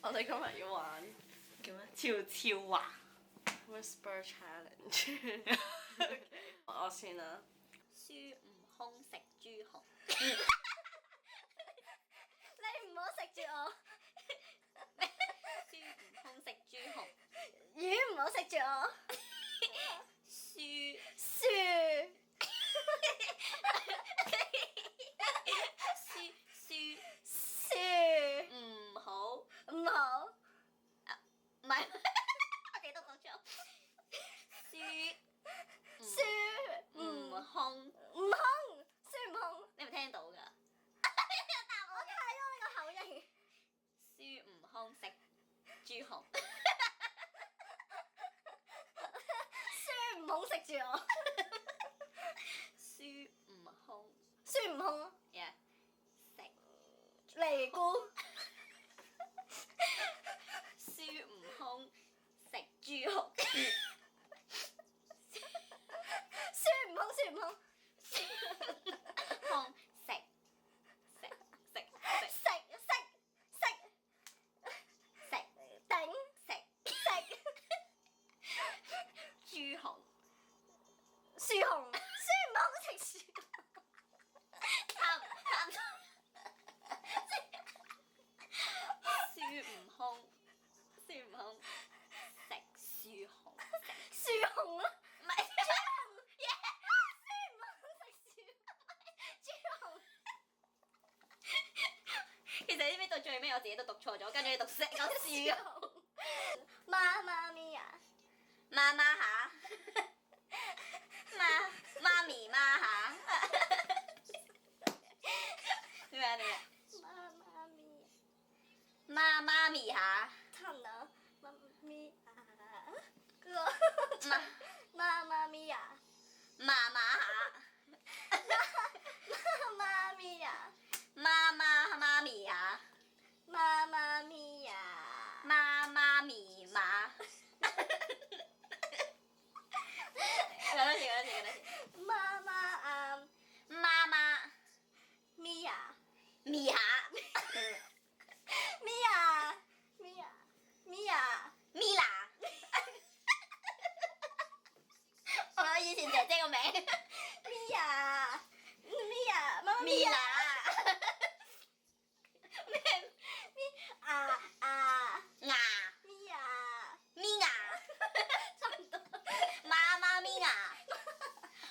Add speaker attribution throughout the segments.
Speaker 1: 我哋今日要玩叫咩？悄悄話 Whisper Challenge。我先啦。
Speaker 2: 孫悟空食豬紅。
Speaker 3: 你唔好食住我。
Speaker 2: 孫悟空食豬紅。
Speaker 3: 魚唔好食住我。
Speaker 2: 樹
Speaker 3: 樹。樹。
Speaker 2: 唔好。
Speaker 3: 唔好。
Speaker 2: 唔係，我哋都講錯。
Speaker 3: 孫
Speaker 2: 悟空。
Speaker 3: 悟空。孫悟空。
Speaker 2: 你有冇聽到㗎？
Speaker 3: 我睇到你個口型。
Speaker 2: 孫悟空食豬紅。
Speaker 3: 孫悟空食住我。
Speaker 2: 孫悟空。
Speaker 3: 孫悟空。
Speaker 2: 食
Speaker 3: 尼姑。
Speaker 2: 孫悟空食豬紅。
Speaker 3: 孫悟空。孫悟空。
Speaker 2: 空食
Speaker 3: 頂食
Speaker 2: 豬紅。
Speaker 3: 樹熊。孫悟空食樹。
Speaker 2: 差唔多。孫悟空食樹熊。
Speaker 3: 樹熊啊！
Speaker 2: 唔係
Speaker 3: 豬紅。孫悟空食樹。豬紅。
Speaker 2: 其實呢邊到最尾我自己都讀錯咗，跟住你讀識個樹熊。
Speaker 3: 媽媽咪呀！
Speaker 2: 媽媽下。媽咪媽下。點啊點啊？
Speaker 3: 媽媽咪呀！
Speaker 2: 媽咪下。
Speaker 3: 親啊！媽咪啊！媽媽咪呀！
Speaker 2: 媽下。
Speaker 3: 媽咪呀！
Speaker 2: 媽咪下。
Speaker 3: 媽媽咪呀！
Speaker 2: 媽咪媽。講多次。
Speaker 3: 媽媽啊！
Speaker 2: 媽媽
Speaker 3: 咪呀！
Speaker 2: 咪下。
Speaker 3: 咪呀！咪呀！咪呀！
Speaker 2: 咪娜。我以前姐姐個名。
Speaker 3: 咪呀！咪呀！媽媽咪
Speaker 2: 咪
Speaker 3: 呀！
Speaker 2: 娜。咩？
Speaker 3: 啊啊！
Speaker 2: 牙。
Speaker 3: 咪呀！
Speaker 2: 咪牙。
Speaker 3: 差唔多。
Speaker 2: 媽媽咪牙。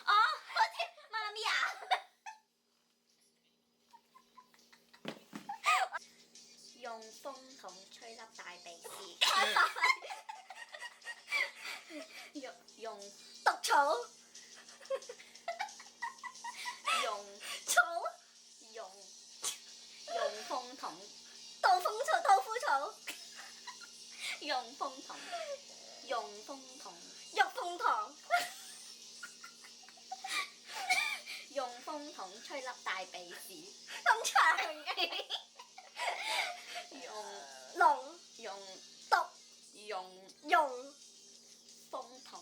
Speaker 2: 哦，好似媽咪牙。用風筒吹粒大鼻屎。用
Speaker 3: 毒草。草。
Speaker 2: 用風筒。
Speaker 3: 豆腐草。豆腐草。
Speaker 2: 用風筒。
Speaker 3: 玉鳳堂。
Speaker 2: 用風筒吹粒大鼻屎。
Speaker 3: 咁長嘅。龍。毒。
Speaker 2: 用風筒。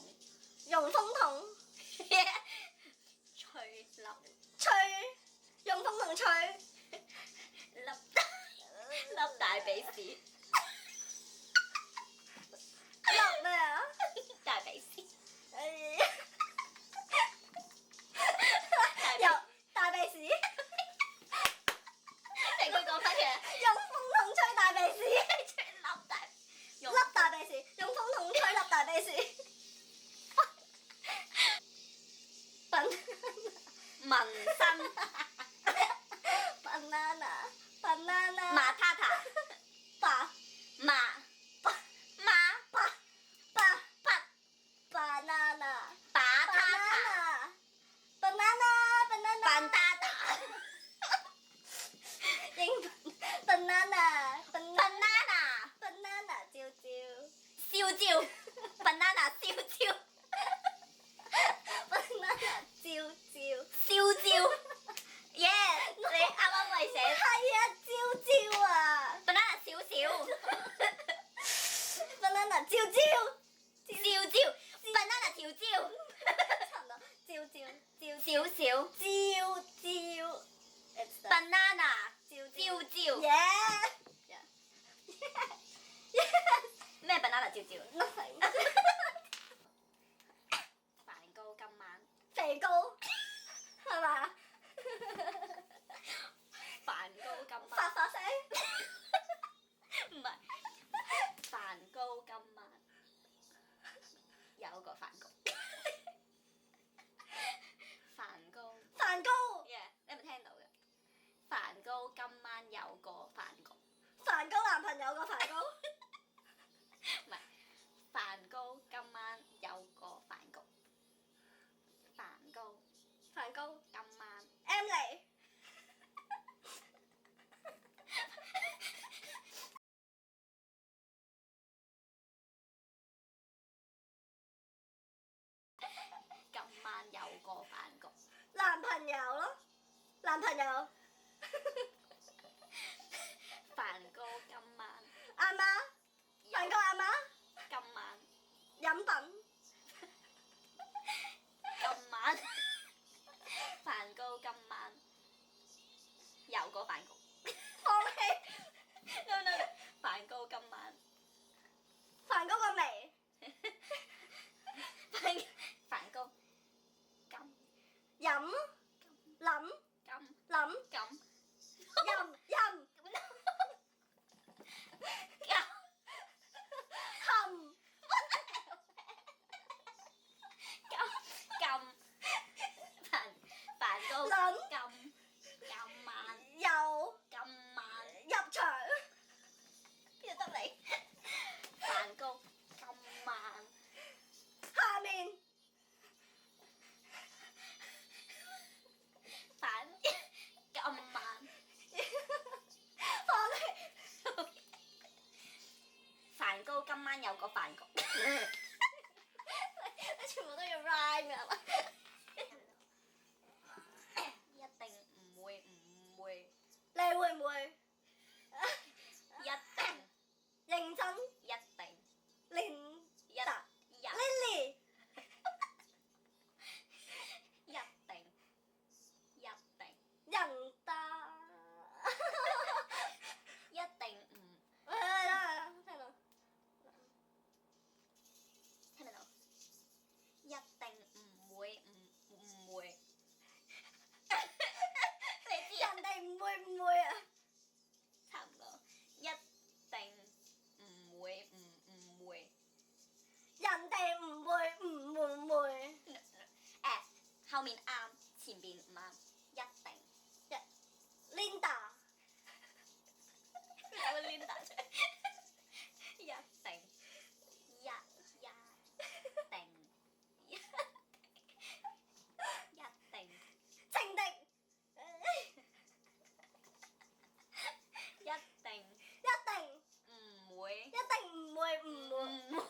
Speaker 3: 用風筒。
Speaker 2: 吹粒
Speaker 3: 用風筒吹。
Speaker 2: 粒大鼻屎。
Speaker 3: 粒咩啊？
Speaker 2: 大鼻屎。
Speaker 3: 大鼻屎。
Speaker 2: 你佢講翻嘅。
Speaker 3: 用風筒吹大鼻屎。
Speaker 2: 用
Speaker 3: 粒大鼻屎。用風筒吹粒大鼻屎。
Speaker 2: 紋身。
Speaker 3: banana。
Speaker 2: 馬塔塔。馬
Speaker 3: banana。
Speaker 2: 把塔塔。笨蛋打。
Speaker 3: 英文 banana。蕉蕉。
Speaker 2: 燒焦。banana 燒焦。
Speaker 3: banana 蕉蕉。
Speaker 2: 燒焦。耶！你啱啱咪寫
Speaker 3: 係啊，蕉蕉啊。
Speaker 2: banana 少少。
Speaker 3: banana 蕉蕉。
Speaker 2: 燒焦。banana 條焦。
Speaker 3: 差唔多。蕉蕉。
Speaker 2: 少少。
Speaker 3: 蕉蕉。
Speaker 2: banana 焦焦。
Speaker 3: Yeah。
Speaker 2: 男朋友咯，男朋友。
Speaker 3: 梵高今晚，
Speaker 2: 阿媽，梵高阿媽。
Speaker 3: 今晚，
Speaker 2: 飲品。
Speaker 3: 今晚，梵高今晚有個飯局。
Speaker 2: 放棄。
Speaker 3: no no no，梵高今晚，
Speaker 2: 梵高個眉。
Speaker 3: 梵高今
Speaker 2: 飲。諗。
Speaker 3: 今
Speaker 2: 諗。
Speaker 3: 今
Speaker 2: 任。任。
Speaker 3: 今
Speaker 2: 含。
Speaker 3: 梵高
Speaker 2: 諗
Speaker 3: 今晚
Speaker 2: 有。
Speaker 3: 今晚
Speaker 2: 入場。
Speaker 3: 邊度得你？梵高今晚
Speaker 2: 下面。
Speaker 3: 今晚
Speaker 2: 放棄。
Speaker 3: 梵高今晚有個飯局。
Speaker 2: 你全部都要 rhyme 㗎係嘛？
Speaker 3: 一定唔會。
Speaker 2: 你會唔會？
Speaker 3: 一定
Speaker 2: 認真。
Speaker 3: 一定
Speaker 2: 連
Speaker 3: 一
Speaker 2: 達。
Speaker 3: 一
Speaker 2: Lily。
Speaker 3: 一定
Speaker 2: 人大。
Speaker 3: 一定唔
Speaker 2: 聽到。
Speaker 3: 聽唔到？一定唔會。你知
Speaker 2: 人哋唔會啊！
Speaker 3: 差唔多。一定唔會。
Speaker 2: 人哋唔會。
Speaker 3: 後面啱，前邊唔啱。一定。
Speaker 2: Linda。
Speaker 3: 有個 Linda 出嚟。一定。
Speaker 2: 情敵。
Speaker 3: 一定
Speaker 2: 一定
Speaker 3: 唔會。
Speaker 2: 唔會。